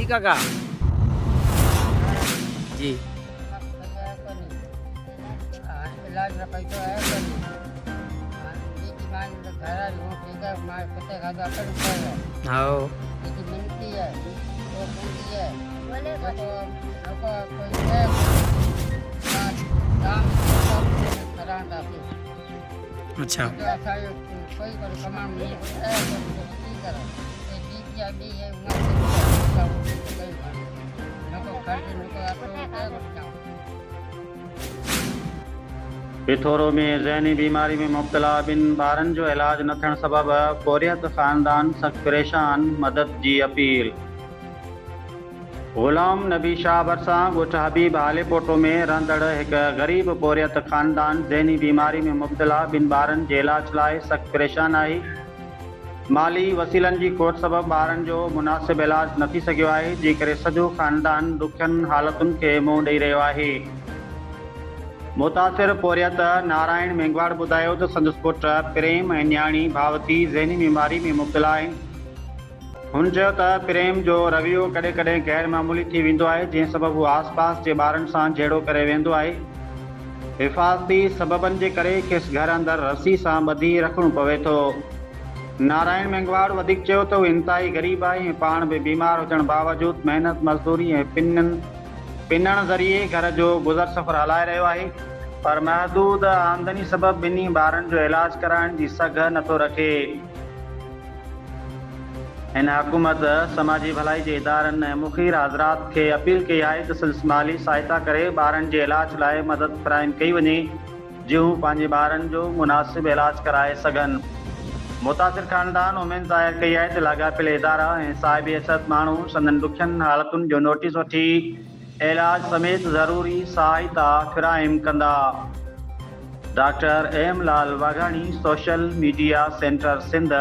जी काका जी इलाज न पैसो आहे कोन्हे जेकी मां घर वारी ठीक आहे मां कुते खाधो अपन कयो हाँ जेकी मिनती है वो पूरी है बोले को कोई है काम करांदा थी अच्छा जो असांजो कोई कोई कमाम नहीं है की करो ये जीत या भी है उना नको खर्च नको आपको क्या करता पिथोरो में ज़हनी बीमारी में मुब्तला ॿिन ॿारनि जो इलाज न थियण सबबि बोरियत ख़ानदान सख़्त परेशान, मदद जी अपील। ग़ुलाम नबी शाह भरिसां ॻोठ हबीब हालेपोटो में रहंदड़ हिकु ग़रीब बोरियत ख़ानदान ज़हनी बीमारी में मुब्तला ॿिन ॿारनि जे इलाज लाइ सख़्त परेशान आहे। माली वसीलनि जी खोट सबबि ॿारनि जो मुनासिब इलाज न थी सघियो आहे, जंहिं करे सॼो ख़ानदान ॾुखियनि हालतुनि खे मुंहुं ॾेई रहियो आहे। मुतासिर पोरियत नारायण मेंगवाड़ ॿुधायो त संदसि पुट प्रेम ऐं न्याणी भावती ज़हनी बीमारी में मुब्तला आहिनि। हुन चयो त प्रेम जो रवैयो कॾहिं कॾहिं गैर मामूली थी वेंदो आहे, जंहिं सबबि हू आस पास जे ॿारनि सां जहिड़ो करे वेंदो आहे। हिफ़ाज़ती सबबनि जे करे खेसि घर अंदरि रस्सी सां ॿधी रखणो पवे थो। नारायण मेंगवाड़ वधीक चयो त हू इंतिहाई ग़रीब आहे ऐं पाण बि बीमार हुजण बावजूदि महिनत मज़दूरी ऐं पिनण ज़रिए घर जो गुज़र सफ़र हलाए रहियो आहे, पर महदूद आमदनी सबबि ॿिन्ही ॿारनि जो इलाज कराइण जी सघ नथो रखे। हिन हुकूमत समाजी भलाई जे इदारनि ऐं मुख़ीर हज़रात खे अपील कई आहे त संदसि माली सहायता करे ॿारनि जे इलाज लाइ मदद फ़राहम कई वञे, जीअं हू पंहिंजे ॿारनि जो मुनासिब इलाज कराए सघनि। मुतासिर ख़ानदान उमेद ज़ाहिर कई आहे त लाॻापियल इदारा ऐं साहिब हैसियत माण्हू संदनि ॾुखियनि हालतुनि जो नोटिस वठी इलाज समेत ज़रूरी सहायता फ़राहम कंदा। Doctor M Lal Waghani, social media centre Sindh.